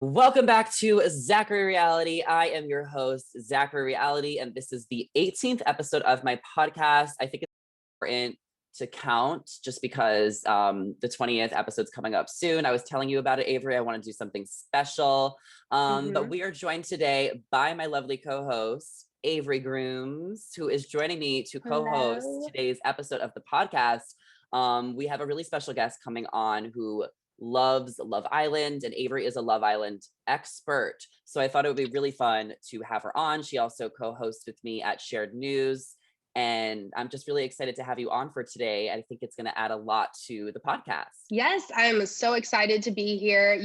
Welcome back to Zachary Reality. I am your host, Zachary Reality, and this is the 18th episode of my podcast. I think it's important to count just because the 20th episode's coming up soon. I was telling you about it, Avery. I want to do something special. But we are joined today by my lovely co-host, Avery Grooms, who is joining me to co-host Hello. today's episode of the podcast. We have a really special guest coming on who loves Love Island, and Avery is a Love Island expert. So I thought it would be really fun to have her on. She also co-hosts with me at Shared News. And I'm just really excited to have you on for today. I think it's going to add a lot to the podcast. Yes, I'm so excited to be here.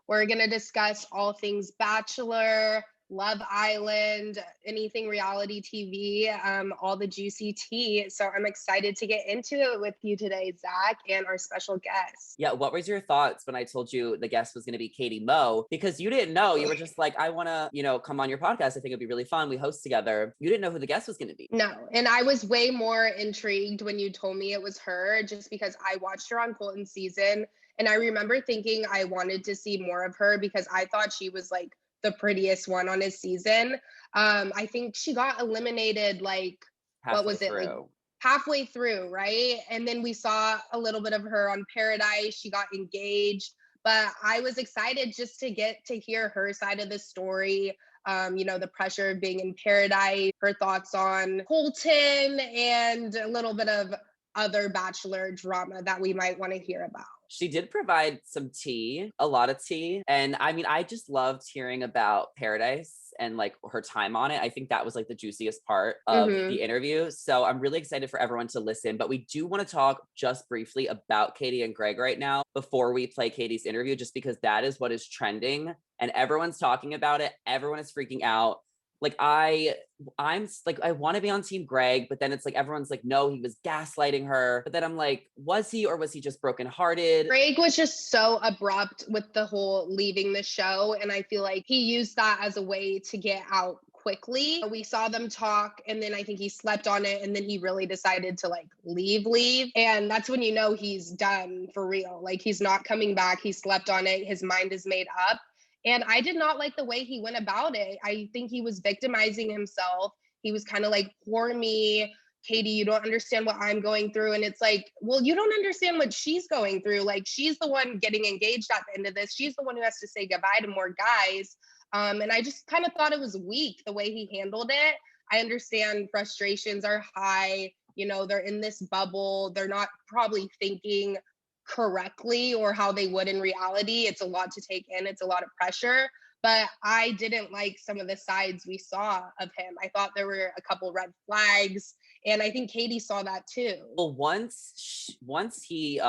We're going to discuss all things Bachelor, Love Island, anything reality TV, all the juicy tea. So I'm excited to get into it with you today, Zach, and our special guest. Yeah, what was your thoughts when I told you the guest was going to be Katie Mo? Because you didn't know. You were just like, I want to, come on your podcast. I think it'd be really fun. We host together. You didn't know who the guest was going to be. No, and I was way more intrigued when you told me it was her, just because I watched her on Colton season. And I remember thinking I wanted to see more of her because I thought she was like the prettiest one on his season. I think she got eliminated like, what Halfway was it, like through. halfway through, right? And then we saw a little bit of her on Paradise. She got engaged, but I was excited just to get to hear her side of the story. The pressure of being in Paradise, her thoughts on Colton, and a little bit of other Bachelor drama that we might want to hear about. She did provide some tea, a lot of tea. And I mean, I just loved hearing about Paradise and like her time on it. I think that was like the juiciest part of the interview. So I'm really excited for everyone to listen. But we do want to talk just briefly about Katie and Greg right now before we play Katie's interview, just because that is what is trending and everyone's talking about it. Everyone is freaking out. Like I'm like, I want to be on team Greg, but then it's like, everyone's like, no, he was gaslighting her. But then I'm like, was he, or was he just brokenhearted? Greg was just so abrupt with the whole leaving the show. And I feel like he used that as a way to get out quickly. We saw them talk, and then I think he slept on it, and then he really decided to like leave. And that's when you know he's done for real. Like, he's not coming back. He slept on it. His mind is made up. And I did not like the way he went about it. I think he was victimizing himself. He was kind of like, poor me, Katie, you don't understand what I'm going through. And it's like, well, you don't understand what she's going through. Like, she's the one getting engaged at the end of this. She's the one who has to say goodbye to more guys. And I just kind of thought it was weak the way he handled it. I understand frustrations are high. They're in this bubble. They're not probably thinking correctly or how they would in reality. It's a lot to take in, it's a lot of pressure. But I didn't like some of the sides we saw of him. I thought there were a couple red flags. And I think Katie saw that too. Well, once he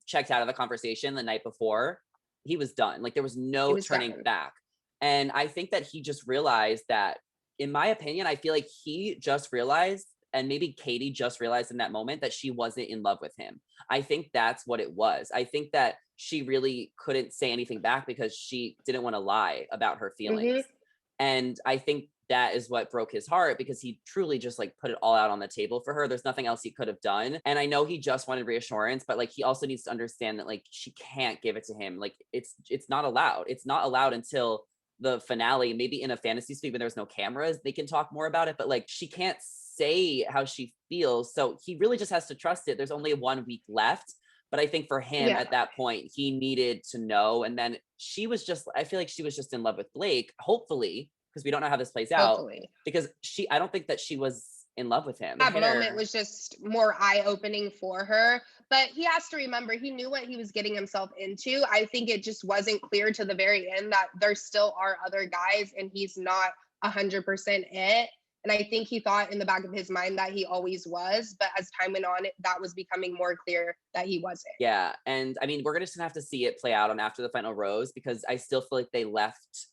checked out of the conversation the night before, he was done. Like, there was He no was turning done. back. And I think that he just realized that, in my opinion, I feel like he just realized, and maybe Katie just realized in that moment, that she wasn't in love with him. I think that's what it was. I think that she really couldn't say anything back because she didn't want to lie about her feelings. Hmm. And I think that is what broke his heart, because he truly just like put it all out on the table for her. There's nothing else he could have done. And I know he just wanted reassurance, but like, he also needs to understand that like, she can't give it to him. Like, it's not allowed. It's not allowed until the finale. Maybe in a fantasy suite when there's no cameras, they can talk more about it, but like, she can't say how she feels. So he really just has to trust it. There's only 1 week left. But I think for him Yeah, at that point, he needed to know. And then I feel like she was just in love with Blake, hopefully, because we don't know how this plays out. hopefully. Because I don't think that she was in love with him. That Hit moment her. was just more eye-opening for her. But he has to remember, he knew what he was getting himself into. I think it just wasn't clear to the very end that there still are other guys and he's not 100% it. And I think he thought in the back of his mind that he always was. But as time went on, that was becoming more clear that he wasn't. Yeah. And I mean, we're just gonna have to see it play out on After the Final Rose, because I still feel like they left,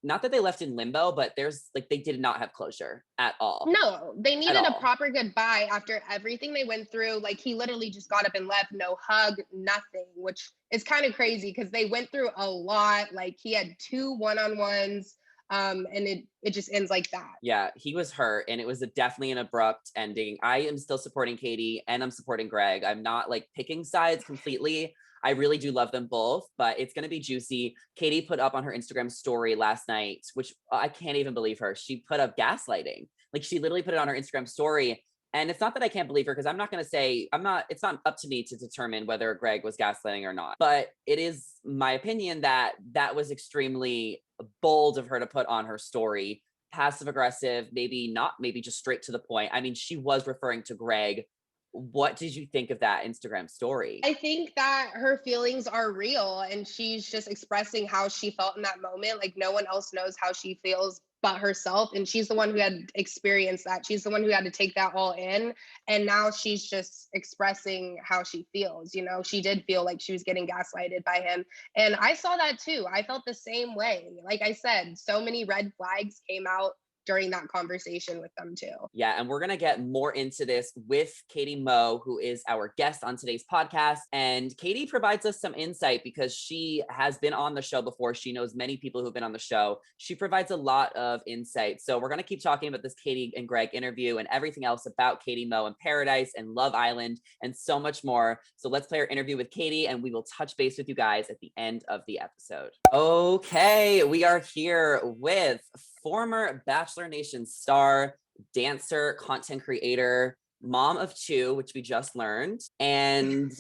not that they left in limbo, but there's like, they did not have closure at all. No, they At needed a all. proper goodbye after everything they went through. Like, he literally just got up and left, no hug, nothing, which is kind of crazy because they went through a lot. Like, he had 2 one-on-ones, and it just ends like that. Yeah, he was hurt, and it was definitely an abrupt ending. I am still supporting Katie, and I'm supporting Greg. I'm not like picking sides completely. I really do love them both, but it's going to be juicy. Katie put up on her Instagram story last night, which I can't even believe her. She put up gaslighting. Like she literally put it on her Instagram story. And it's not that I can't believe her, because I'm not going to say, it's not up to me to determine whether Greg was gaslighting or not. But it is my opinion that that was extremely bold of her to put on her story. Passive aggressive, maybe not, maybe just straight to the point. I mean, she was referring to Greg. What did you think of that Instagram story? I think that her feelings are real and she's just expressing how she felt in that moment. Like no one else knows how she feels but herself. And she's the one who had experienced that. She's the one who had to take that all in. And now she's just expressing how she feels. You know, she did feel like she was getting gaslighted by him. And I saw that too. I felt the same way. Like I said, so many red flags came out during that conversation with them too. Yeah, and we're gonna get more into this with Katie Mo, who is our guest on today's podcast. And Katie provides us some insight because she has been on the show before. She knows many people who've been on the show. She provides a lot of insight. So we're gonna keep talking about this Katie and Greg interview and everything else about Katie Mo and Paradise and Love Island and so much more. So let's play our interview with Katie and we will touch base with you guys at the end of the episode. Okay, we are here with former Bachelor Nation star, dancer, content creator, mom of 2, which we just learned. And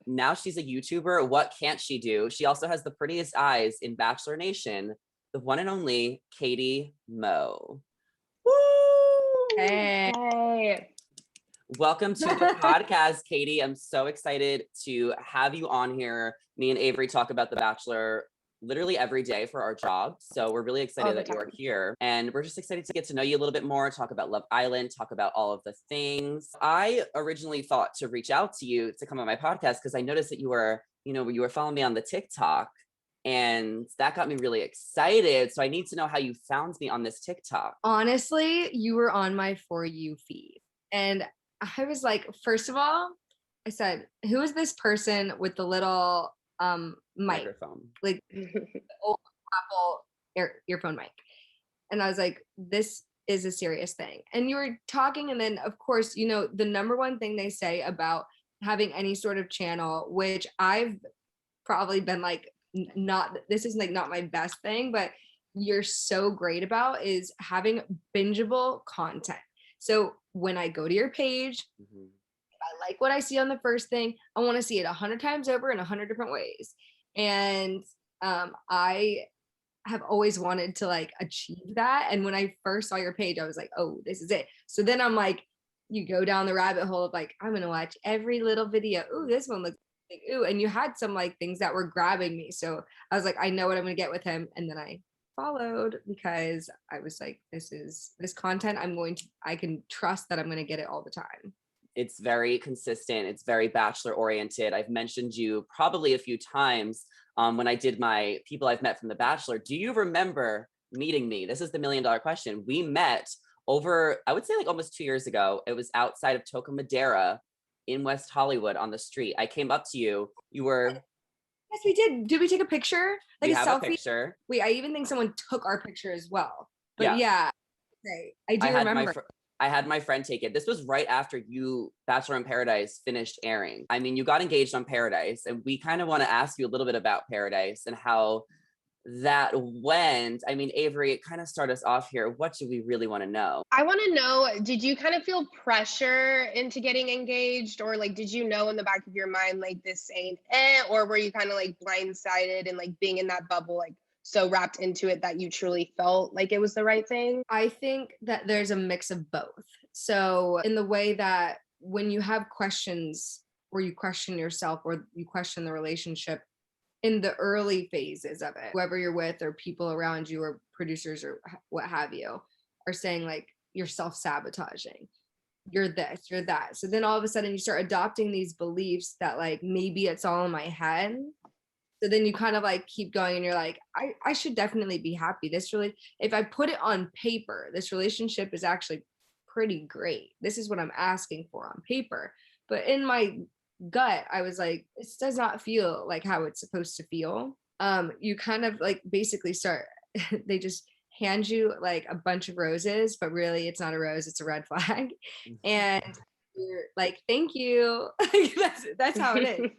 now she's a YouTuber. What can't she do? She also has the prettiest eyes in Bachelor Nation, the one and only Katie Mo. Woo! Hey. Welcome to the podcast, Katie. I'm so excited to have you on here. Me and Avery talk about The Bachelor literally every day for our job. So we're really excited that you are here. And we're just excited to get to know you a little bit more, talk about Love Island, talk about all of the things. I originally thought to reach out to you to come on my podcast because I noticed that you were following me on the TikTok. And that got me really excited. So I need to know how you found me on this TikTok. Honestly, you were on my For You feed. And I was like, first of all, I said, who is this person with the little microphone, like the old Apple earphone mic? And I was like, this is a serious thing. And you were talking, and then of course, you know, the number one thing they say about having any sort of channel, which I've probably been like, this is like not my best thing, but you're so great about, is having bingeable content. So when I go to your page, I like what I see on the first thing, I want to see it 100 times over in 100 different ways. And I have always wanted to like achieve that. And when I first saw your page, I was like, oh, this is it. So then I'm like, you go down the rabbit hole of like, I'm gonna watch every little video. Ooh, this one looks like, ooh. And you had some like things that were grabbing me. So I was like, I know what I'm gonna get with him. And then I followed because I was like, this content I can trust that I'm gonna get it all the time. It's very consistent. It's very Bachelor oriented. I've mentioned you probably a few times when I did my people I've met from The Bachelor. Do you remember meeting me? This is the $1 million question. We met over, I would say like almost 2 years ago. It was outside of Toca Madera in West Hollywood on the street. I came up to you. You were... Yes, we did. Did we take a picture? Like we a have selfie? A picture. Wait, I even think someone took our picture as well. But yeah okay. I do remember. I had my friend take it. This was right after Bachelor in Paradise finished airing. I mean, you got engaged on Paradise, and we kind of want to ask you a little bit about Paradise and how that went. I mean, Avery, kind of start us off here. What do we really want to know? I want to know, did you kind of feel pressure into getting engaged, or like, did you know in the back of your mind, like, this ain't it? Or were you kind of like blindsided and like being in that bubble, like so wrapped into it that you truly felt like it was the right thing? I think that there's a mix of both. So in the way that when you have questions or you question yourself or you question the relationship in the early phases of it, whoever you're with or people around you or producers or what have you are saying like, you're self-sabotaging, you're this, you're that. So then all of a sudden you start adopting these beliefs that like, maybe it's all in my head. So then you kind of like keep going and you're like, I should definitely be happy. If I put it on paper, this relationship is actually pretty great. This is what I'm asking for on paper. But in my gut, I was like, this does not feel like how it's supposed to feel. You kind of like basically they just hand you like a bunch of roses, but really it's not a rose, it's a red flag. And you're like, thank you. That's how it is.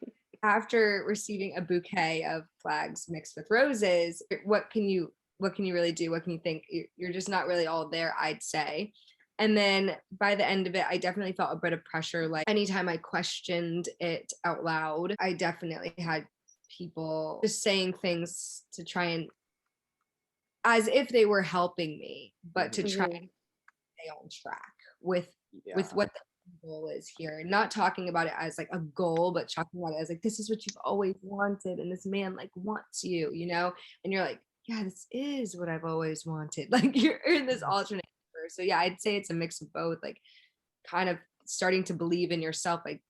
after receiving a bouquet of flags mixed with roses, what can you really do? What can you think? You're just not really all there, I'd say. And then by the end of it, I definitely felt a bit of pressure. Like anytime I questioned it out loud, I definitely had people just saying things to try and, as if they were helping me, but to try and stay on track with what the goal is here. Not talking about it as like a goal, but talking about it as like, this is what you've always wanted, and this man like wants you, you know? And you're like, yeah, this is what I've always wanted. Like you're in this alternate universe. So yeah, I'd say it's a mix of both, like kind of starting to believe in yourself, like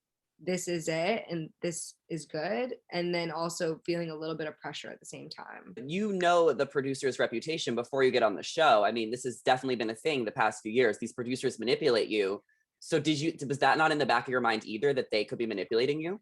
this is it and this is good, and then also feeling a little bit of pressure at the same time. You know the producer's reputation before you get on the show. I mean, this has definitely been a thing the past few years. These producers manipulate you. So was that not in the back of your mind either, that they could be manipulating you?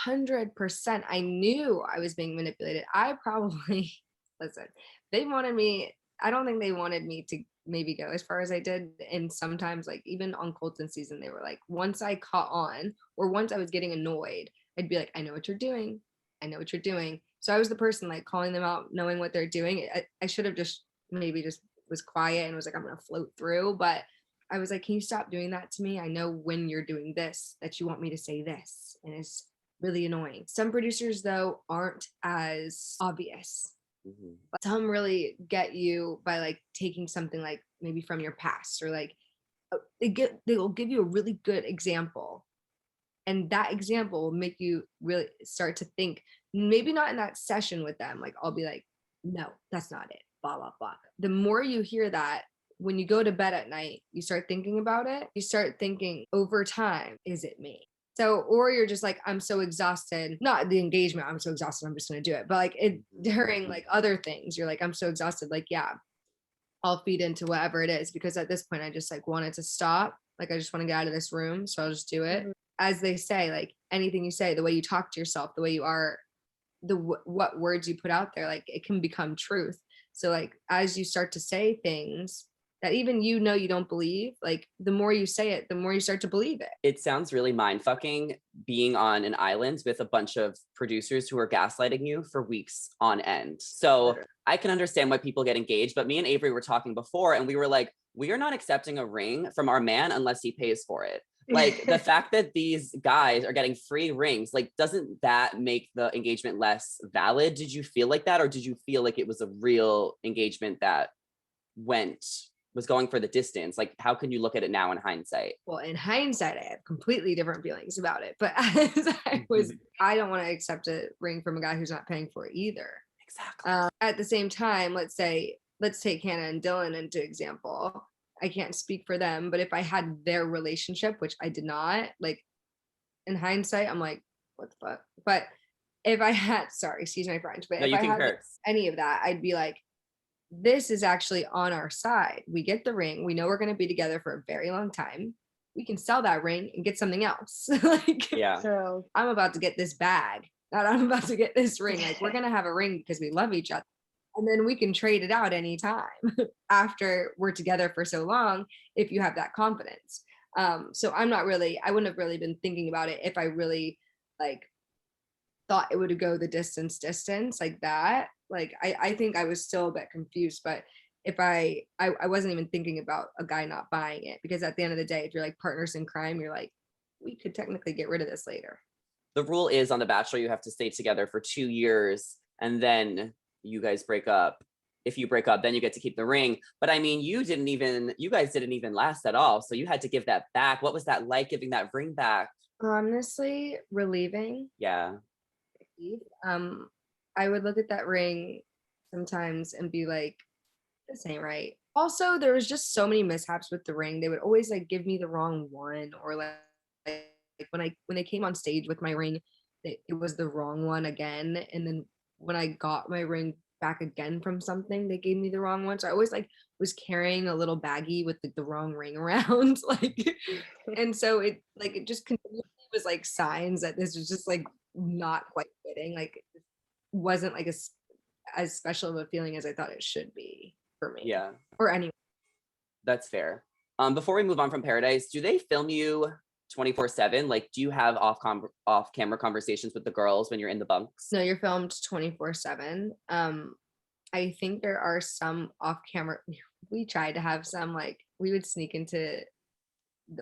100%. I knew I was being manipulated. I probably, listen, they wanted me, I don't think they wanted me to maybe go as far as I did. And sometimes like even on Colton season, they were like, once I caught on or once I was getting annoyed, I'd be like, I know what you're doing. I know what you're doing. So I was the person like calling them out, knowing what they're doing. I should have just maybe just was quiet and was like, I'm going to float through. But I was like, can you stop doing that to me? I know when you're doing this, that you want me to say this. And it's really annoying. Some producers, though, aren't as obvious. But some really get you by like taking something like maybe from your past, or like they will give you a really good example. And that example will make you really start to think, maybe not in that session with them. Like I'll be like, no, that's not it. Blah, blah, blah. The more you hear that, when you go to bed at night, you start thinking about it. You start thinking over time, is it me? So, or you're just like, I'm so exhausted, not the engagement, I'm so exhausted, I'm just going to do it. But like it during like other things, you're like, I'm so exhausted. Like, yeah, I'll feed into whatever it is, because at this point I just like wanted to stop. Like, I just want to get out of this room. So I'll just do it. As they say, like anything you say, the way you talk to yourself, the way you are, what words you put out there, like it can become truth. So like, as you start to say things that even you know you don't believe, like the more you say it, the more you start to believe it. It sounds really mind-fucking being on an island with a bunch of producers who are gaslighting you for weeks on end. So I can understand why people get engaged, but me and Avery were talking before and we were like, we are not accepting a ring from our man unless he pays for it. Like the fact that these guys are getting free rings, like doesn't that make the engagement less valid? Did you feel like that, or did you feel like it was a real engagement that was going for the distance? Like, how can you look at it now in hindsight? Well, in hindsight, I have completely different feelings about it. But as I don't want to accept a ring from a guy who's not paying for it either. Exactly. At the same time, let's take Hannah and Dylan into example. I can't speak for them, but if I had their relationship, which I did not, like in hindsight, I'm like, what the fuck? But if I had, sorry, excuse my French, but if I had any of that, I'd be like, this is actually on our side. We get the ring. We know we're going to be together for a very long time. We can sell that ring and get something else. Like, yeah. So I'm about to get this bag. Not I'm about to get this ring. Like, we're going to have a ring because we love each other. And then we can trade it out anytime after we're together for so long, if you have that confidence. So I wouldn't have really been thinking about it if I really like thought it would go the distance like that. Like I think I was still a bit confused, but if I wasn't even thinking about a guy not buying it, because at the end of the day, if you're like partners in crime, you're like, we could technically get rid of this later. The rule is on The Bachelor, you have to stay together for 2 years and then you guys break up. If you break up, then you get to keep the ring. But I mean, you guys didn't even last at all. So you had to give that back. What was that like, giving that ring back? Honestly, relieving. Yeah. I would look at that ring sometimes and be like, this ain't right. Also, there was just so many mishaps with the ring. They would always like give me the wrong one, or like when they came on stage with my ring, it was the wrong one again. And then when I got my ring back again from something, they gave me the wrong one. So I always like was carrying a little baggie with the wrong ring around. Like, and so it just continually was like signs that this was just like not quite fitting. Like, it wasn't like as special of a feeling as I thought it should be for me. Yeah. Or anyone. That's fair. Before we move on from Paradise, do they film you 24/7? Like, do you have off camera conversations with the girls when you're in the bunks? No, you're filmed 24/7. I think there are some off camera. We tried to have some, like, we would sneak into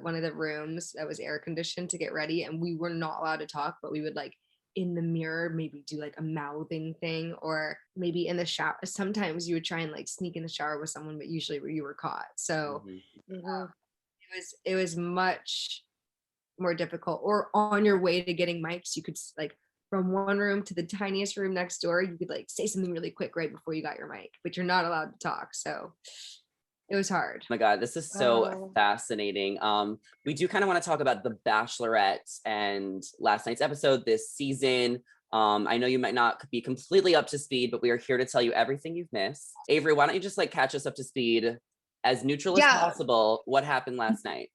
one of the rooms that was air conditioned to get ready, and we were not allowed to talk, but we would, like, in the mirror maybe do like a mouthing thing, or maybe in the shower. Sometimes you would try and like sneak in the shower with someone, but usually you were caught. So it was much more difficult. Or on your way to getting mics, you could like from one room to the tiniest room next door, you could like say something really quick right before you got your mic, but you're not allowed to talk. So it was hard. Oh my God, this is so fascinating. We do kind of want to talk about The Bachelorette and last night's episode this season. I know you might not be completely up to speed, but we are here to tell you everything you've missed. Avery, why don't you just like catch us up to speed as neutral as possible? What happened last night?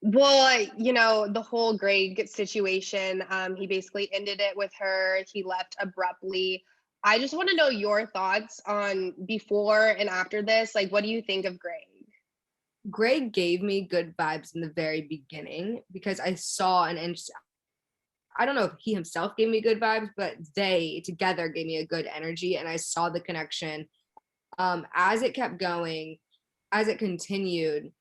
Well, you know, the whole Greg situation, he basically ended it with her. He left abruptly. I just want to know your thoughts on before and after this. Like, what do you think of Greg? Greg gave me good vibes in the very beginning because I saw I don't know if he himself gave me good vibes, but they together gave me a good energy, and I saw the connection. As it kept going, as it continued,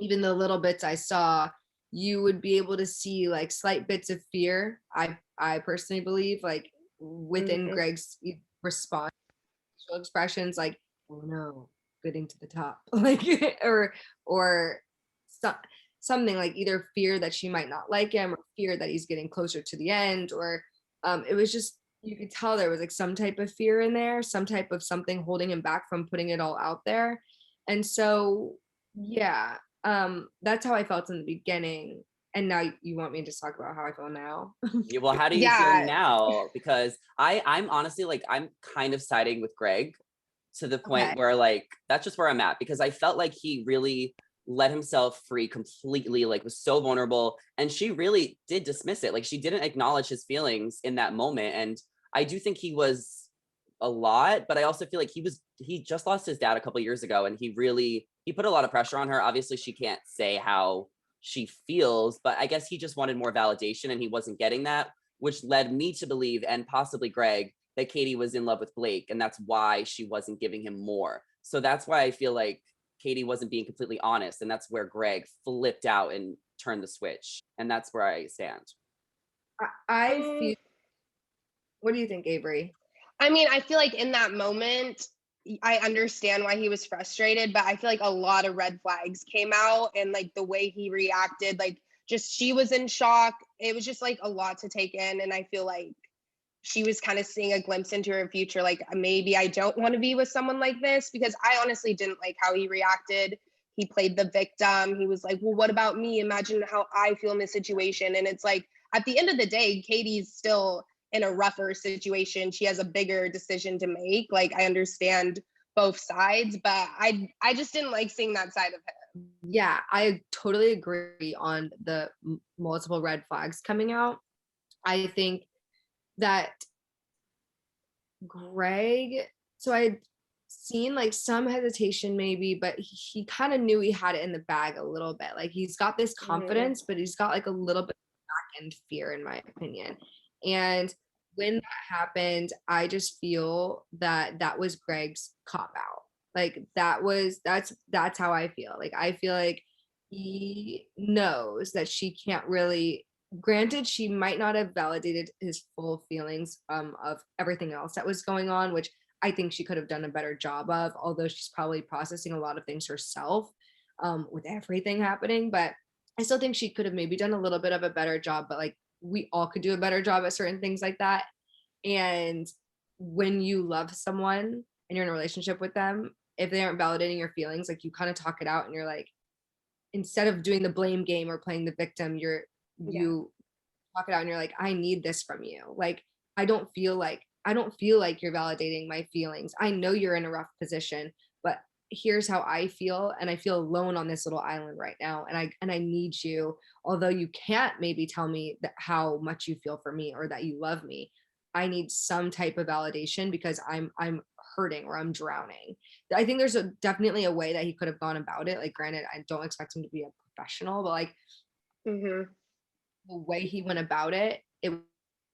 even the little bits I saw, you would be able to see like slight bits of fear. I personally believe, like, within Greg's response, facial expressions, like, oh no, getting to the top, like, or something like either fear that she might not like him, or fear that he's getting closer to the end, or it was just, you could tell there was like some type of fear in there, some type of something holding him back from putting it all out there. And so yeah, that's how I felt in the beginning. And now you want me to just talk about how I feel now? Yeah, well, how do you feel now? Because I'm honestly like, I'm kind of siding with Greg to the point where like, that's just where I'm at, because I felt like he really let himself free completely, like was so vulnerable, and she really did dismiss it. Like, she didn't acknowledge his feelings in that moment. And I do think he was a lot, but I also feel like he just lost his dad a couple years ago, and he put a lot of pressure on her. Obviously she can't say how she feels, but I guess he just wanted more validation and he wasn't getting that, which led me to believe, and possibly Greg, that Katie was in love with Blake, and that's why she wasn't giving him more. So that's why I feel like Katie wasn't being completely honest, and that's where Greg flipped out and turned the switch. And that's where I stand. I feel, what do you think, Avery? I mean, I feel like in that moment, I understand why he was frustrated, but I feel like a lot of red flags came out, and like the way he reacted, like just she was in shock. It was just like a lot to take in. And I feel like she was kind of seeing a glimpse into her future. Like, maybe I don't want to be with someone like this, because I honestly didn't like how he reacted. He played the victim. He was like, well, what about me? Imagine how I feel in this situation. And it's like, at the end of the day, Katie's still in a rougher situation. She has a bigger decision to make. Like, I understand both sides, but I just didn't like seeing that side of him. Yeah, I totally agree on the multiple red flags coming out. I think that Greg, so I had seen like some hesitation maybe, but he kind of knew he had it in the bag a little bit. Like, he's got this confidence, but he's got like a little bit back end fear, in my opinion. And when that happened, I just feel that that was Greg's cop out. Like, that's how I feel. Like, I feel like he knows that she can't really, granted, she might not have validated his full feelings of everything else that was going on, which I think she could have done a better job of, although she's probably processing a lot of things herself with everything happening. But I still think she could have maybe done a little bit of a better job, but like, we all could do a better job at certain things like that. And when you love someone and you're in a relationship with them, if they aren't validating your feelings, like, you kind of talk it out, and you're like, instead of doing the blame game or playing the victim, you talk it out, and you're like, I need this from you. Like, I don't feel like you're validating my feelings. I know you're in a rough position, but here's how I feel, and I feel alone on this little island right now, and I need you. Although you can't maybe tell me how much you feel for me or that you love me, I need some type of validation, because I'm hurting or I'm drowning. I think there's definitely a way that he could have gone about it. Like, granted, I don't expect him to be a professional, but like, the way he went about it, it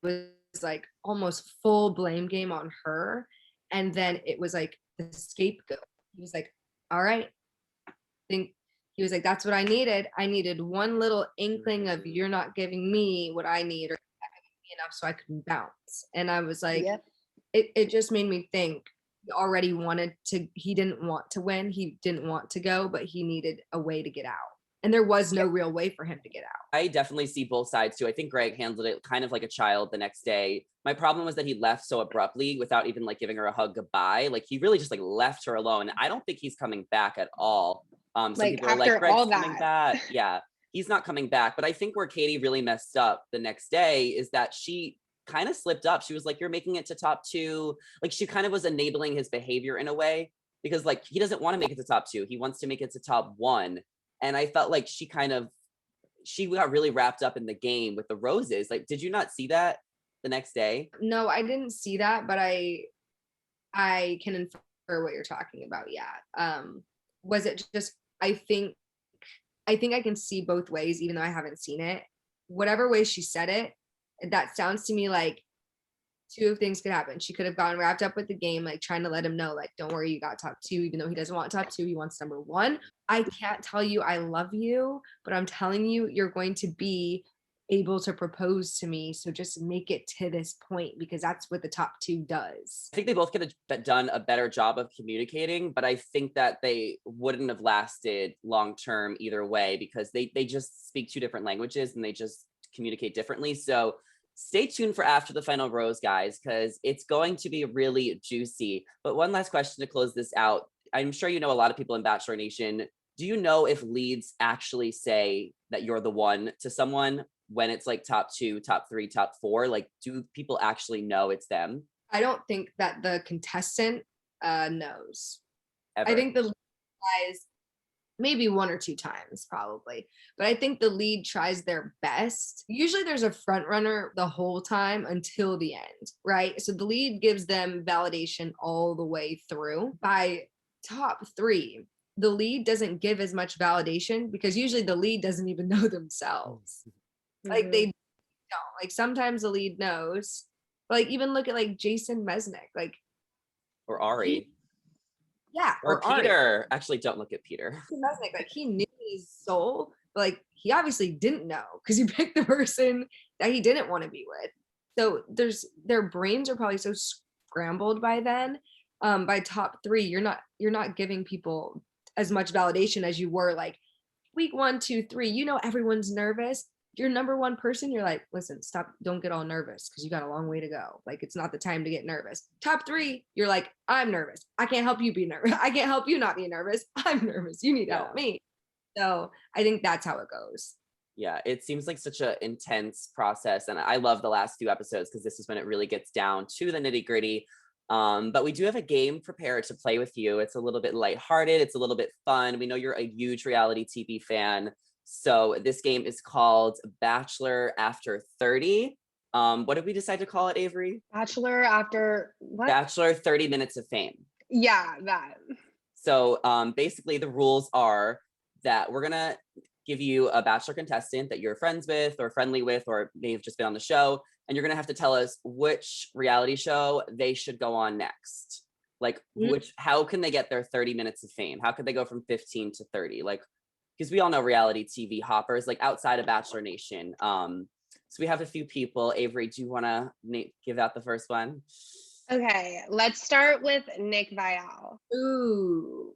was like almost full blame game on her. And then it was like the scapegoat. He was like, all right, he was like, that's what I needed. I needed one little inkling of you're not giving me what I need or enough so I could bounce. And I was like, Yep. it just made me think he didn't want to win. He didn't want to go, but he needed a way to get out. And there was no real way for him to get out. I definitely see both sides too. I think Greg handled it kind of like a child the next day. My problem was that he left so abruptly without even like giving her a hug goodbye. Like he really just like left her alone. I don't think he's coming back at all. Some Like people are like, after Greg's all coming that. back. Yeah, he's not coming back. But I think where Katie really messed up the next day is that she kind of slipped up. She was like, you're making it to top 2. Like she kind of was enabling his behavior in a way because like he doesn't want to make it to top 2. He wants to make it to top 1. And I felt like she got really wrapped up in the game with the roses. Like, did you not see that the next day? No, I didn't see that, but I can infer what you're talking about. Yeah. Was it just, I think I can see both ways, even though I haven't seen it. Whatever way she said it, that sounds to me like 2 things could happen. She could have gotten wrapped up with the game, like trying to let him know, like, don't worry, you got top 2, even though he doesn't want top 2, he wants number 1. I can't tell you I love you, but I'm telling you, you're going to be able to propose to me. So just make it to this point because that's what the top 2 does. I think they both could have done a better job of communicating, but I think that they wouldn't have lasted long term either way because they just speak 2 different languages and they just communicate differently. So stay tuned for after the final rose, guys, because it's going to be really juicy. But one last question to close this out. I'm sure you know a lot of people in Bachelor Nation. Do you know if leads actually say that you're the one to someone when it's like top 2, top 3, top 4? Like, do people actually know it's them? I don't think that the contestant knows. Ever. I think the lead tries maybe 1 or 2 times probably, but I think the lead tries their best. Usually there's a front runner the whole time until the end, right? So the lead gives them validation all the way through. By top 3, the lead doesn't give as much validation because usually the lead doesn't even know themselves. Like they don't. Like sometimes the lead knows. But like even look at like Jason Mesnick, like or Ari. Or Ari. Peter. Actually, don't look at Peter. Mesnick, like he knew his soul, but like he obviously didn't know because he picked the person that he didn't want to be with. So their brains are probably so scrambled by then. By top 3, you're not giving people as much validation as you were like week 1, 2, 3. You know everyone's nervous. You're number 1 person, you're like, listen, stop, don't get all nervous because you got a long way to go. Like it's not the time to get nervous. Top 3, you're like, I'm nervous. I can't help you be nervous. I can't help you not be nervous. I'm nervous. You need to help me. So I think that's how it goes. Yeah, it seems like such an intense process. And I love the last few episodes because this is when it really gets down to the nitty gritty. But we do have a game prepared to play with you. It's a little bit lighthearted. It's a little bit fun. We know you're a huge reality TV fan. So this game is called Bachelor After 30. What did we decide to call it, Avery? Bachelor After what? Bachelor 30 Minutes of Fame. Yeah, that. So basically the rules are that we're going to give you a Bachelor contestant that you're friends with or friendly with or may have just been on the show. And you're going to have to tell us which reality show they should go on next. Like how can they get their 30 minutes of fame? How could they go from 15 to 30? Like, because we all know reality TV hoppers, like outside of Bachelor Nation. So we have a few people. Avery, do you want to give out the first one? Okay, let's start with Nick Viall. Ooh.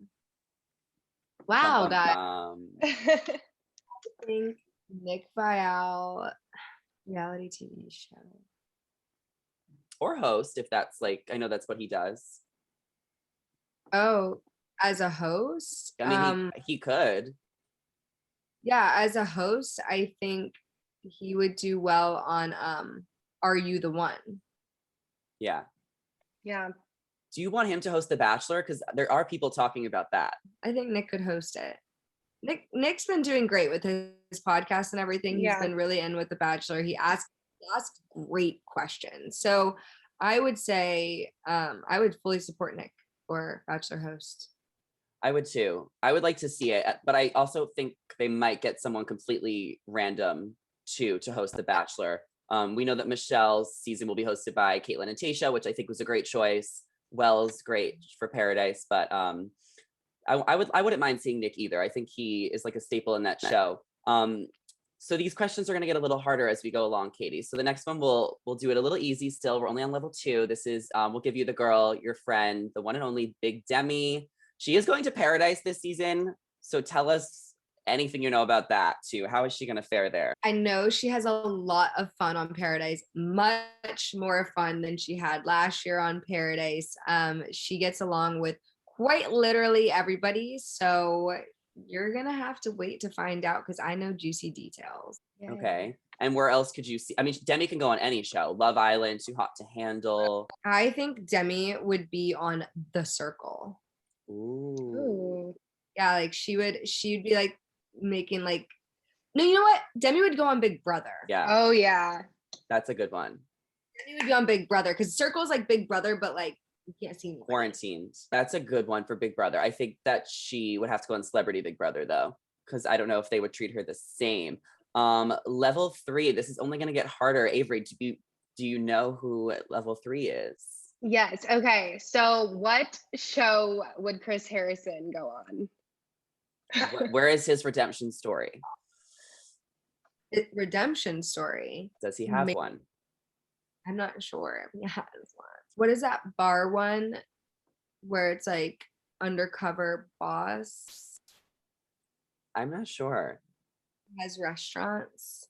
Wow, guys. I think Nick Viall, reality TV show. Or host, if that's like, I know that's what he does. Oh, as a host? I mean, he could. Yeah, as a host, I think he would do well on Are You the One? Yeah. Yeah. Do you want him to host The Bachelor? Because there are people talking about that. I think Nick could host it. Nick's been doing great with his podcast and everything. He's been really in with The Bachelor. He asked great questions. So I would say I would fully support Nick for Bachelor host. I would too. I would like to see it, but I also think they might get someone completely random two to host The Bachelor. We know that Michelle's season will be hosted by Caitlin and Tayshia, which I think was a great choice. Wells, great for Paradise, but I wouldn't mind seeing Nick either. I think he is like a staple in that show. So these questions are going to get a little harder as we go along, Katie. So the next one we'll do it a little easy still. We're only on level 2. This is we'll give you the girl, your friend, the one and only Big Demi. She is going to Paradise this season. So tell us anything you know about that too. How is she going to fare there? I know she has a lot of fun on Paradise, much more fun than she had last year on Paradise. She gets along with quite literally everybody. So you're going to have to wait to find out because I know juicy details. Yay. Okay. And where else could you see? I mean, Demi can go on any show. Love Island, Too Hot to Handle. I think Demi would be on The Circle. Ooh. Yeah, like she'd be like making like, no, you know what? Demi would go on Big Brother. Yeah. Oh yeah. That's a good one. Demi would be on Big Brother because Circle is like Big Brother, but like you can't see anybody. Quarantined. That's a good one for Big Brother. I think that she would have to go on Celebrity Big Brother though, because I don't know if they would treat her the same. Level 3, this is only going to get harder. Avery, do you know who level 3 is? Yes. Okay. So what show would Chris Harrison go on? Where is his redemption story? Redemption story. Does he have one? I'm not sure if he has one. What is that bar one where it's like undercover boss? I'm not sure. Has restaurants.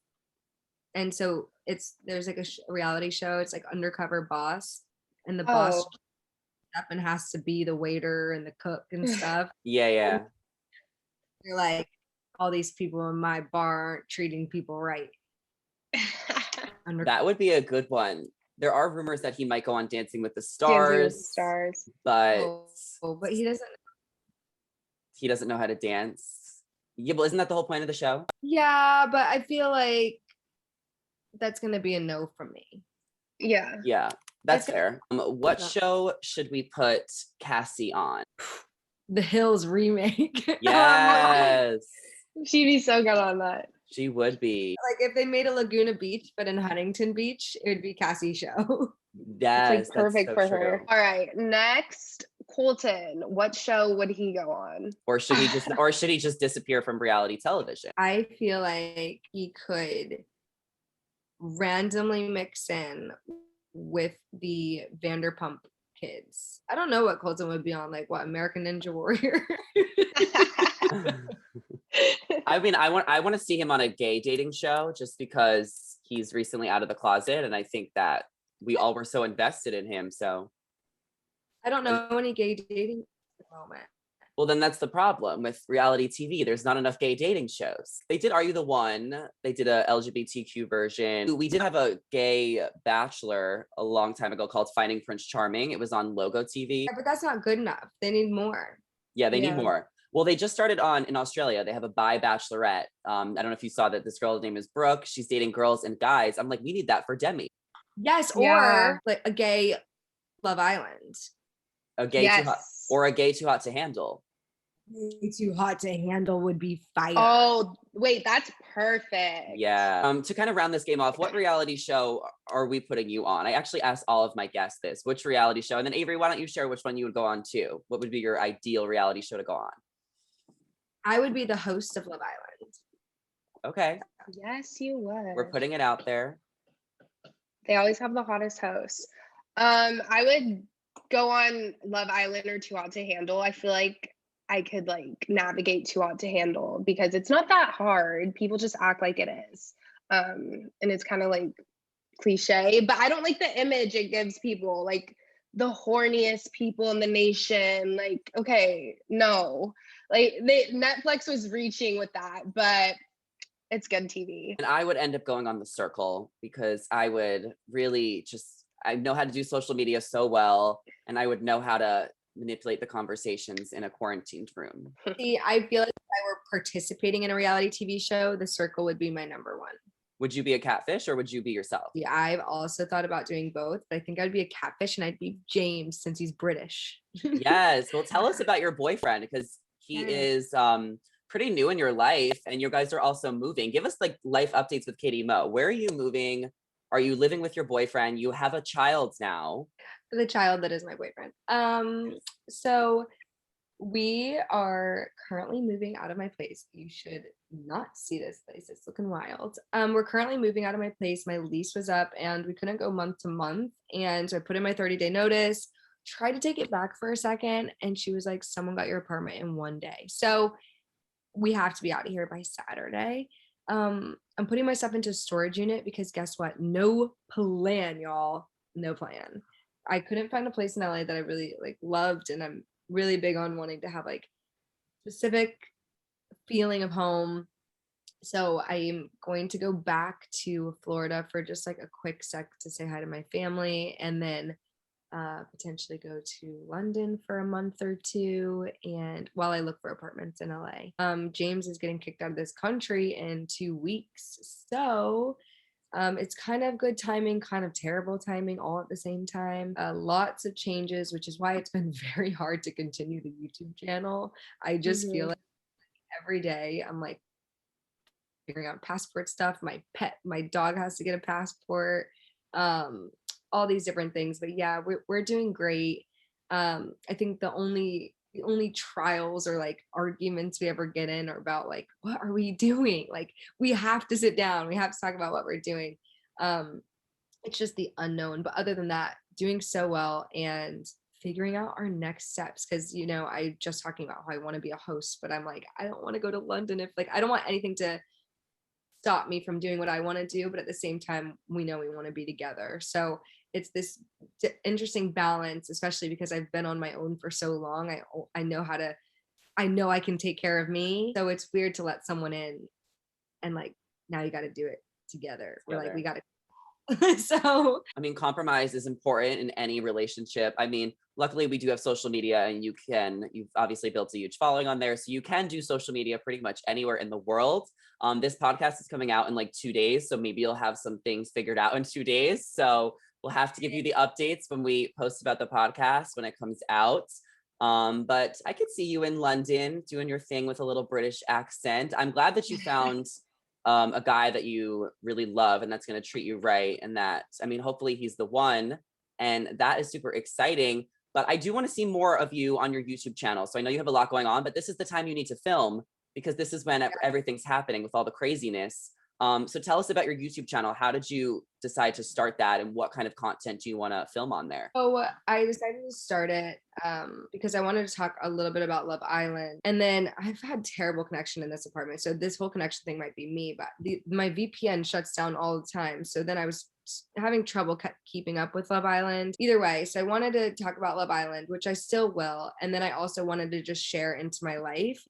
And so there's like a reality show. It's like undercover boss. And the boss up and has to be the waiter and the cook and stuff. Yeah. You're like, all these people in my bar aren't treating people right. That would be a good one. There are rumors that he might go on Dancing with the Stars. But but he doesn't know how to dance. Yeah, well, isn't that the whole point of the show? Yeah, but I feel like that's gonna be a no from me. Yeah, that's fair. What show should we put Cassie on? The Hills remake. Yes. She'd be so good on that. She would be. Like if they made a Laguna Beach, but in Huntington Beach, it would be Cassie's show. Yes, it's like perfect for her. All right, next, Colton. What show would he go on? Or should he just disappear from reality television? I feel like he could randomly mix in with the Vanderpump kids. I don't know what Colton would be on, like what, American Ninja Warrior? I mean, I want to see him on a gay dating show just because he's recently out of the closet, and I think that we all were so invested in him. So I don't know any gay dating at the moment. Well, then that's the problem with reality TV. There's not enough gay dating shows. They did Are You the One? They did a LGBTQ version. We did have a gay Bachelor a long time ago called Finding Prince Charming. It was on Logo TV. Yeah, but that's not good enough. They need more. Yeah, they need more. Well, they just started in Australia. They have a bi bachelorette. I don't know if you saw that. This girl's name is Brooke. She's dating girls and guys. I'm like, we need that for Demi. Yes, or like a gay Love Island. A gay Too Hot, or a gay Too Hot to Handle. Too Hot to Handle would be fire. Oh, wait, that's perfect. Yeah. To kind of round this game off, what reality show are we putting you on? I actually asked all of my guests this. Which reality show? And then Avery, why don't you share which one you would go on too? What would be your ideal reality show to go on? I would be the host of Love Island. Okay. Yes, you would. We're putting it out there. They always have the hottest hosts. I would go on Love Island or Too Hot to Handle. I feel like I could like navigate Too Hot to Handle because it's not that hard. People just act like it is. And it's kind of like cliche, but I don't like the image it gives people, like the horniest people in the nation. Like, okay, no. Like Netflix was reaching with that, but it's good TV. And I would end up going on The Circle because I would really I know how to do social media so well, and I would know how to manipulate the conversations in a quarantined room. See, I feel like if I were participating in a reality TV show, The Circle would be my number one. Would you be a catfish or would you be yourself? Yeah, I've also thought about doing both, but I think I'd be a catfish and I'd be James since he's British. Yes. Well, tell us about your boyfriend because he is pretty new in your life, and you guys are also moving. Give us like life updates with Katie Mo. Where are you moving? Are you living with your boyfriend? You have a child now. The child that is my boyfriend. So we are currently moving out of my place. You should not see this place. It's looking wild. We're currently moving out of my place. My lease was up and we couldn't go month to month. And so I put in my 30-day notice, tried to take it back for a second. And she was like, someone got your apartment in one day. So we have to be out of here by Saturday. I'm putting my stuff into a storage unit because guess what? No plan, y'all. No plan. I couldn't find a place in LA that I really like loved, and I'm really big on wanting to have like specific feeling of home. So I'm going to go back to Florida for just like a quick sec to say hi to my family, and then potentially go to London for a month or two, and while I look for apartments in LA. James is getting kicked out of this country in 2 weeks, so it's kind of good timing, kind of terrible timing all at the same time. Lots of changes, which is why it's been very hard to continue the YouTube channel. I just feel like every day I'm like figuring out passport stuff. My dog has to get a passport. All these different things, but yeah, we're doing great. I think the only trials or like arguments we ever get in are about like, what are we doing? Like, we have to sit down, we have to talk about what we're doing. It's just the unknown, but other than that, doing so well and figuring out our next steps, because I just talking about how I want to be a host, but I'm like, I don't want to go to London if like I don't want anything to stop me from doing what I want to do, but at the same time we know we want to be together. So it's this interesting balance, especially because I've been on my own for so long. I know I can take care of me, so it's weird to let someone in and like, now you got to do it together. We're like, we got to so I mean, compromise is important in any relationship. I mean, luckily we do have social media, and you've obviously built a huge following on there, so you can do social media pretty much anywhere in the world. This podcast is coming out in like 2 days, so maybe you'll have some things figured out in 2 days. So we'll have to give you the updates when we post about the podcast when it comes out. But I could see you in London doing your thing with a little British accent. I'm glad that you found a guy that you really love and that's going to treat you right. And that, I mean, hopefully he's the one, and that is super exciting. But I do want to see more of you on your YouTube channel. So I know you have a lot going on, but this is the time you need to film, because this is when everything's happening with all the craziness. So tell us about your YouTube channel. How did you decide to start that, and what kind of content do you want to film on there? So I decided to start it because I wanted to talk a little bit about Love Island, and then I've had terrible connection in this apartment. So this whole connection thing might be me, but my VPN shuts down all the time. So then I was having trouble keeping up with Love Island. Either way, so I wanted to talk about Love Island, which I still will, and then I also wanted to just share into my life.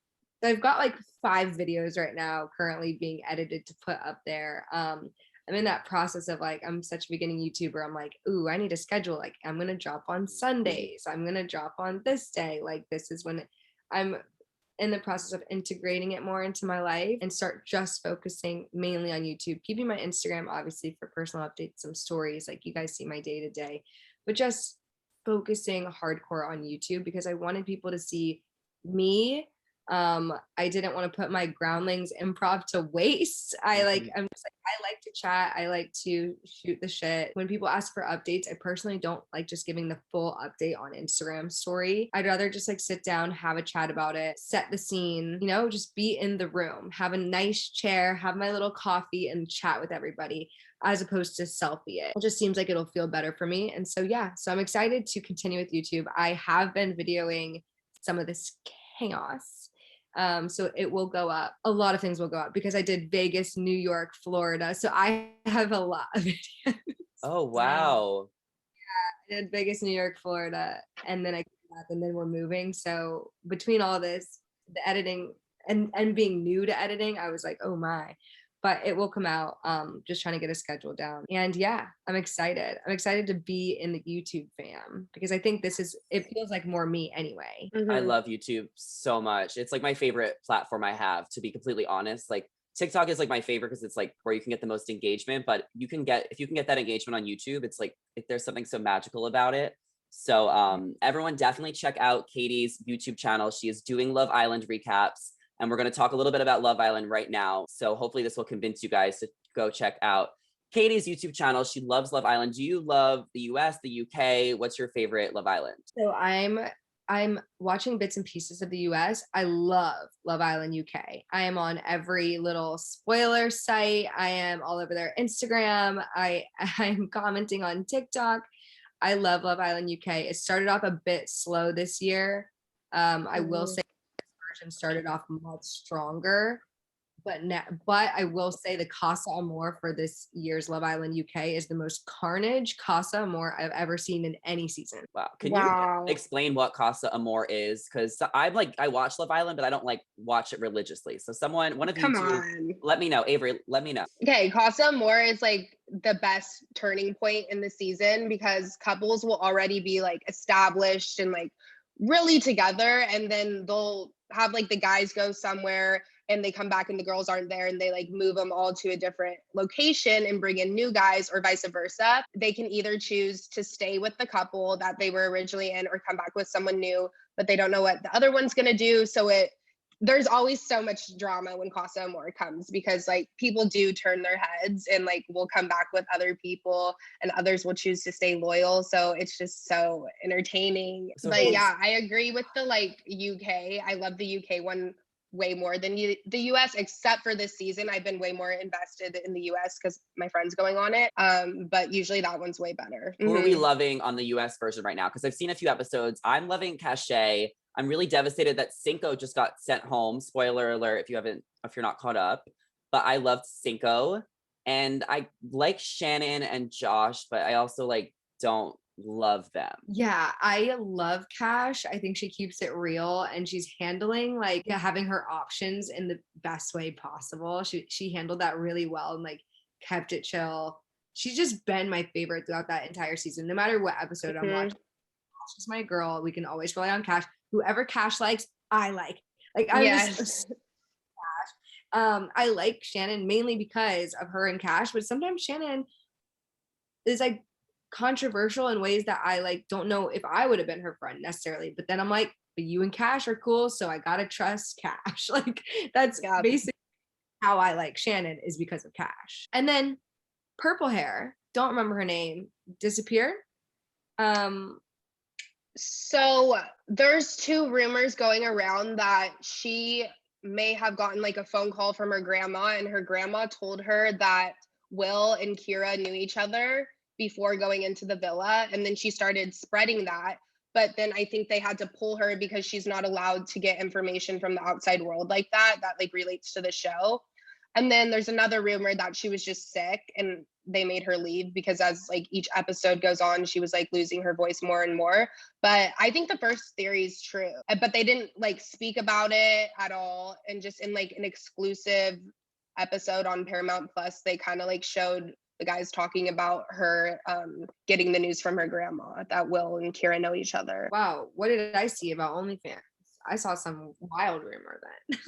So I've got like 5 videos right now currently being edited to put up there. I'm in that process of like, I'm such a beginning YouTuber. I'm like, ooh, I need to schedule. Like, I'm going to drop on Sundays. I'm going to drop on this day. Like, this is when I'm in the process of integrating it more into my life and start just focusing mainly on YouTube, keeping my Instagram, obviously, for personal updates, some stories, like you guys see my day to day, but just focusing hardcore on YouTube because I wanted people to see me. I didn't want to put my groundlings improv to waste. I'm just like, I like to chat. I like to shoot the shit. When people ask for updates, I personally don't like just giving the full update on Instagram story. I'd rather just like sit down, have a chat about it, set the scene, just be in the room, have a nice chair, have my little coffee and chat with everybody, as opposed to selfie it. It just seems like it'll feel better for me. And so, yeah, so I'm excited to continue with YouTube. I have been videoing some of this chaos. So it will go up. A lot of things will go up because I did Vegas, New York, Florida. So I have a lot of videos. Oh, wow. Yeah, I did Vegas, New York, Florida, and then I came back, and then we're moving. So between all this, the editing and being new to editing, I was like, oh my. But it will come out. Just trying to get a schedule down. And yeah, I'm excited. I'm excited to be in the YouTube fam because I think it feels like more me anyway. I love YouTube so much. It's like my favorite platform I have, to be completely honest. Like TikTok is like my favorite because it's like where you can get the most engagement, but if you can get that engagement on YouTube, it's like there's something so magical about it. So everyone definitely check out Katie's YouTube channel. She is doing Love Island recaps. And we're going to talk a little bit about Love Island right now. So hopefully this will convince you guys to go check out Katie's YouTube channel. She loves Love Island. Do you love the US, the UK? What's your favorite Love Island? So I'm watching bits and pieces of the US. I love Love Island UK. I am on every little spoiler site. I am all over their Instagram. I'm commenting on TikTok. I love Love Island UK. It started off a bit slow this year. I will say this version started off much stronger. But I will say the Casa Amor for this year's Love Island UK is the most carnage Casa Amor I've ever seen in any season. Wow. Can you explain what Casa Amor is? Because I watch Love Island, but I don't like watch it religiously. So one of you two, let me know. Avery, let me know. Okay, Casa Amor is like the best turning point in the season because couples will already be like established and like really together, and then they'll have like the guys go somewhere and they come back and the girls aren't there, and they like move them all to a different location and bring in new guys, or vice versa. They can either choose to stay with the couple that they were originally in or come back with someone new, but they don't know what the other one's going to do. So there's always so much drama when Casa Amor comes because like people do turn their heads and like will come back with other people and others will choose to stay loyal. So it's just so entertaining. But yeah, I agree with the like UK. I love the UK one way more than the US, except for this season. I've been way more invested in the US because my friend's going on it. But usually that one's way better. Who are we loving on the US version right now? Because I've seen a few episodes. I'm loving Cachet. I'm really devastated that Cinco just got sent home. Spoiler alert if you're not caught up. But I loved Cinco. And I like Shannon and Josh, but I also like don't love them. Yeah, I love Cash. I think she keeps it real and she's handling like having her options in the best way possible. She handled that really well and like kept it chill. She's just been my favorite throughout that entire season. No matter what episode I'm watching, Cash is my girl. We can always rely on Cash. Whoever Cash likes, I like. Like I'm just Cash. I like Shannon mainly because of her and Cash, but sometimes Shannon is like controversial in ways that I like don't know if I would have been her friend necessarily. But then I'm like, but you and Cash are cool, so I gotta trust Cash. Like that's basically how I like Shannon is because of Cash. And then purple hair, don't remember her name, disappeared. So there's two rumors going around that she may have gotten like a phone call from her grandma, and her grandma told her that Will and Kira knew each other before going into the villa, and then she started spreading that. But then I think they had to pull her because she's not allowed to get information from the outside world like that like relates to the show. And then there's another rumor that she was just sick and they made her leave because as like each episode goes on, she was like losing her voice more and more. But I think the first theory is true, but they didn't like speak about it at all. And just in like an exclusive episode on Paramount Plus, they kind of like showed the guys talking about her getting the news from her grandma that Will and Kira know each other. Wow, what did I see about OnlyFans? I saw some wild rumor then.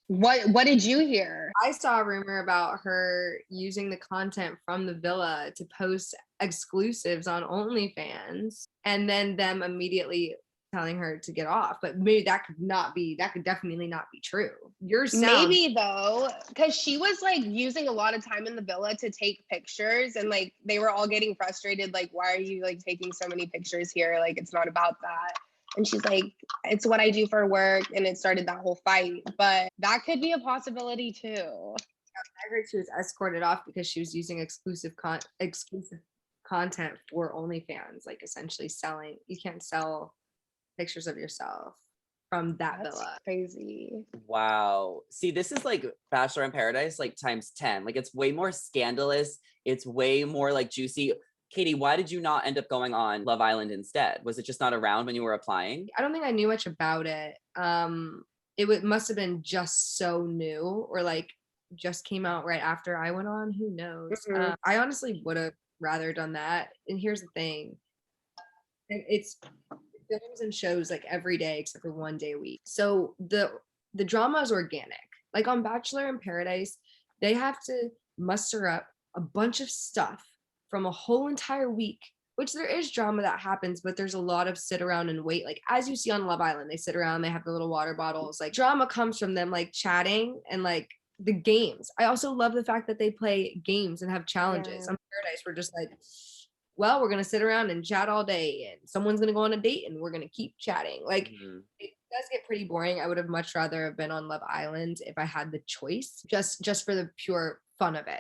What did you hear? I saw a rumor about her using the content from the villa to post exclusives on OnlyFans and then them immediately telling her to get off. But maybe that could definitely not be true. Maybe though, because she was like using a lot of time in the villa to take pictures and like they were all getting frustrated, like, why are you like taking so many pictures here? Like it's not about that. And she's like, it's what I do for work. And it started that whole fight. But that could be a possibility too. I heard she was escorted off because she was using exclusive content for OnlyFans, like essentially selling. You can't sell pictures of yourself from that villa. Crazy. Wow. See, this is like Bachelor in Paradise, like times 10. Like it's way more scandalous. It's way more like juicy. Katie, why did you not end up going on Love Island instead? Was it just not around when you were applying? I don't think I knew much about it. It must have been just so new or like just came out right after I went on. Who knows? I honestly would have rather done that. And here's the thing. It's films and shows like every day except for one day a week. So the drama is organic. Like on Bachelor in Paradise, they have to muster up a bunch of stuff from a whole entire week which there is drama that happens, but there's a lot of sit around and wait. Like as you see on Love Island, they sit around, they have the little water bottles. Like drama comes from them like chatting and like the games. I also love the fact that they play games and have challenges. On Paradise, we're just like, well, we're gonna sit around and chat all day, and someone's gonna go on a date, and we're gonna keep chatting. Like it does get pretty boring. I would have much rather have been on Love Island if I had the choice, just for the pure fun of it.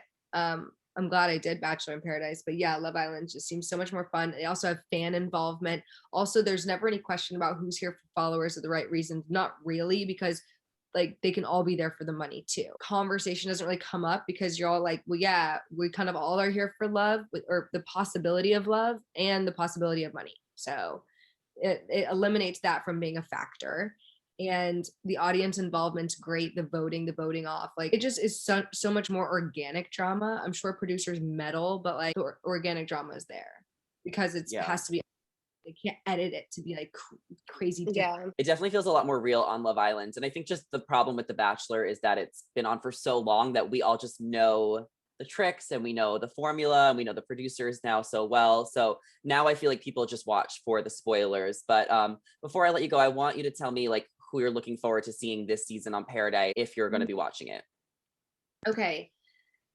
I'm glad I did Bachelor in Paradise, but yeah, Love Island just seems so much more fun. They also have fan involvement. Also, there's never any question about who's here for followers or the right reasons. Not really, because like they can all be there for the money too. Conversation doesn't really come up because you're all like, well, yeah, we kind of all are here for love, or the possibility of love and the possibility of money. So it eliminates that from being a factor. And the audience involvement's great. The voting off, like it just is so much more organic drama. I'm sure producers meddle, but like the organic drama is there because it has to be. They can't edit it to be like crazy different. It definitely feels a lot more real on Love Island. And I think just the problem with The Bachelor is that it's been on for so long that we all just know the tricks and we know the formula and we know the producers now so well. So now I feel like people just watch for the spoilers. But before I let you go, I want you to tell me like who you're looking forward to seeing this season on Paradise if you're going to be watching it. Okay.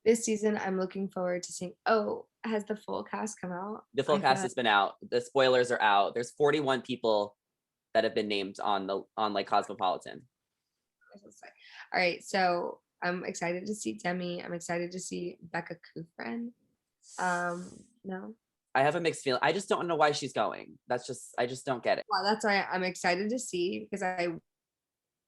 This season, I'm looking forward to seeing. Oh, has the full cast come out? The full cast has been out. The spoilers are out. There's 41 people that have been named on like Cosmopolitan. All right, so I'm excited to see Demi. I'm excited to see Becca Kufrin. No, I have a mixed feeling. I just don't know why she's going. I just don't get it. Well, that's why I'm excited to see, because I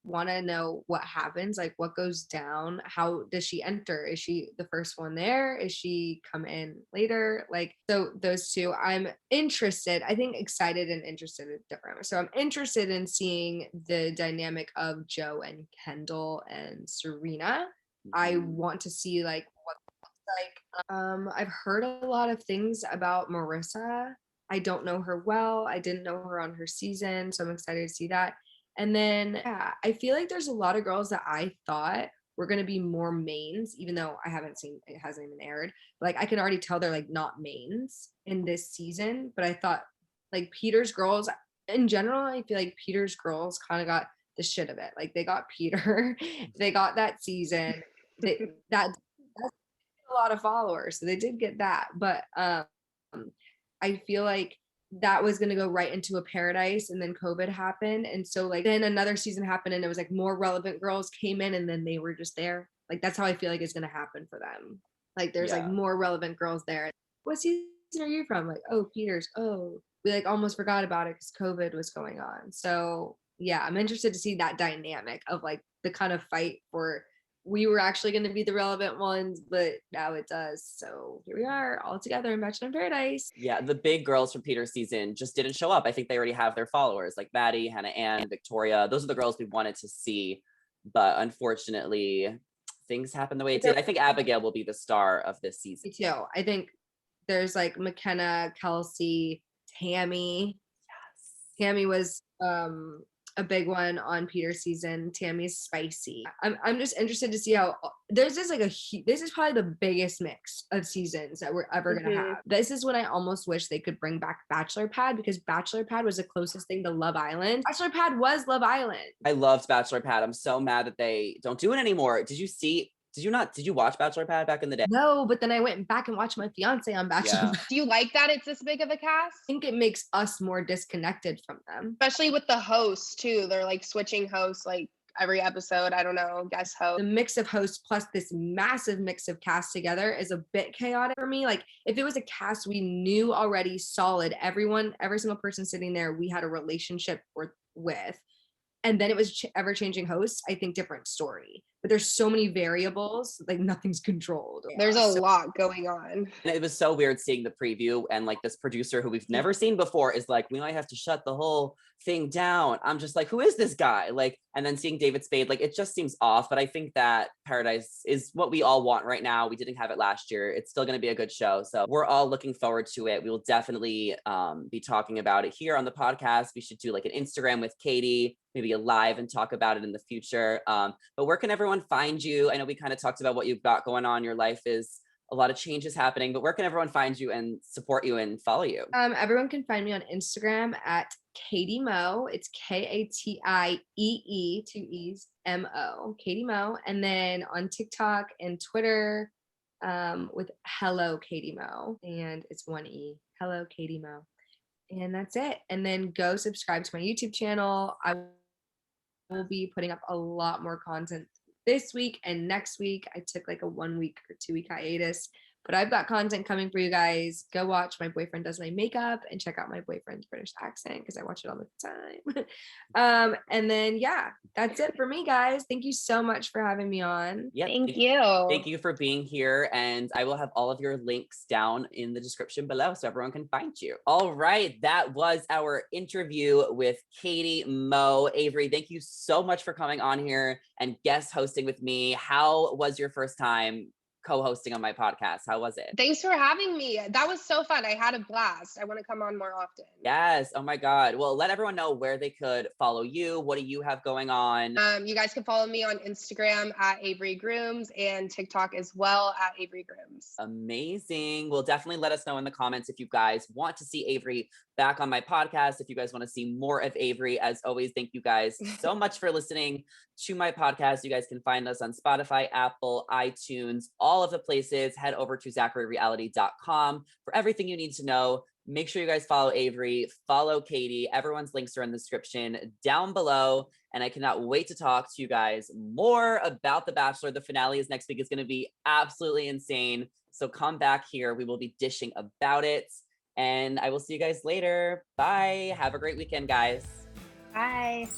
want to know what happens, like what goes down. How does she enter? Is she the first one there? Is she come in later? Like, so those two, I'm interested. I think excited and interested is different. So I'm interested in seeing the dynamic of Joe and Kendall and Serena. I want to see like what it looks like. I've heard a lot of things about Marissa. I don't know her well. I didn't know her on her season, so I'm excited to see that. And then, yeah, I feel like there's a lot of girls that I thought were going to be more mains, even though I haven't seen, it hasn't even aired. Like, I can already tell they're like not mains in this season. But I thought like Peter's girls in general, I feel like Peter's girls kind of got the shit of it. Like, they got Peter, they got that season. That's a lot of followers. So they did get that. But I feel like that was going to go right into a Paradise, and then COVID happened. And so like then another season happened and it was like more relevant girls came in and then they were just there. Like that's how I feel like it's going to happen for them. Like there's like more relevant girls there. What season are you from? Like, oh, Peter's. Oh, we like almost forgot about it because COVID was going on. So yeah, I'm interested to see that dynamic of like the kind of fight for we were actually going to be the relevant ones, but now it does. So here we are all together in Bachelor in Paradise. Yeah, the big girls from Peter's season just didn't show up. I think they already have their followers, like Maddie, Hannah Ann, Victoria. Those are the girls we wanted to see. But unfortunately, things happened the way it did. I think Abigail will be the star of this season. Me too. I think there's like McKenna, Kelsey, Tammy. Yes. Tammy was a big one on Peter's season. Tammy's spicy. I'm just interested to see how this is probably the biggest mix of seasons that we're ever gonna have. This is when I almost wish they could bring back Bachelor Pad, because Bachelor Pad was the closest thing to Love Island. Bachelor Pad was Love Island. I loved Bachelor Pad. I'm so mad that they don't do it anymore. Did you watch Bachelor Pad back in the day? No, but then I went back and watched my fiance on Bachelor Pad. Do you like that it's this big of a cast? I think it makes us more disconnected from them. Especially with the hosts too. They're like switching hosts like every episode. I don't know, guest host. The mix of hosts plus this massive mix of cast together is a bit chaotic for me. Like if it was a cast we knew already solid, every single person sitting there we had a relationship with, and then it was ever-changing hosts, I think different story. But there's so many variables, like nothing's controlled. There's a lot going on. And it was so weird seeing the preview and like this producer who we've never seen before is like, we might have to shut the whole thing down. I'm just like, who is this guy? Like, and then seeing David Spade, like it just seems off. But I think that Paradise is what we all want right now. We didn't have it last year. It's still going to be a good show. So we're all looking forward to it. We will definitely be talking about it here on the podcast. We should do like an Instagram with Katie, maybe a live and talk about it in the future. But where can everyone find you? I know we kind of talked about what you've got going on. Your life is a lot of changes happening, but where can everyone find you and support you and follow you? Everyone can find me on Instagram at Katie Mo. It's KATIEE, 2 E's, MO, Katie Mo. And then on TikTok and Twitter, with Hello Katie Mo, and it's 1 E, Hello Katie Mo. And that's it. And then go subscribe to my YouTube channel. I will be putting up a lot more content this week and next week. I took like a 1 week or 2 week hiatus, but I've got content coming for you guys. Go watch My Boyfriend Does My Makeup and check out my boyfriend's British accent because I watch it all the time. And then, yeah, that's it for me, guys. Thank you so much for having me on. Yeah, Thank you. Thank you for being here. And I will have all of your links down in the description below so everyone can find you. All right. That was our interview with Katie Mo. Avery, thank you so much for coming on here and guest hosting with me. How was your first time co-hosting on my podcast? How was it? Thanks for having me. That was so fun. I had a blast. I want to come on more often. Yes. Oh my God. Well, let everyone know where they could follow you. What do you have going on? You guys can follow me on Instagram at Avery Grooms and TikTok as well at Avery Grooms. Amazing. Well, definitely let us know in the comments if you guys want to see Avery back on my podcast. If you guys want to see more of Avery, as always, thank you guys so much for listening to my podcast. You guys can find us on Spotify, Apple, iTunes, all of the places. Head over to ZacharyReality.com for everything you need to know. Make sure you guys follow Avery, follow Katie. Everyone's links are in the description down below. And I cannot wait to talk to you guys more about The Bachelor. The finale is next week. It's going to be absolutely insane. So come back here. We will be dishing about it. And I will see you guys later. Bye. Have a great weekend, guys. Bye.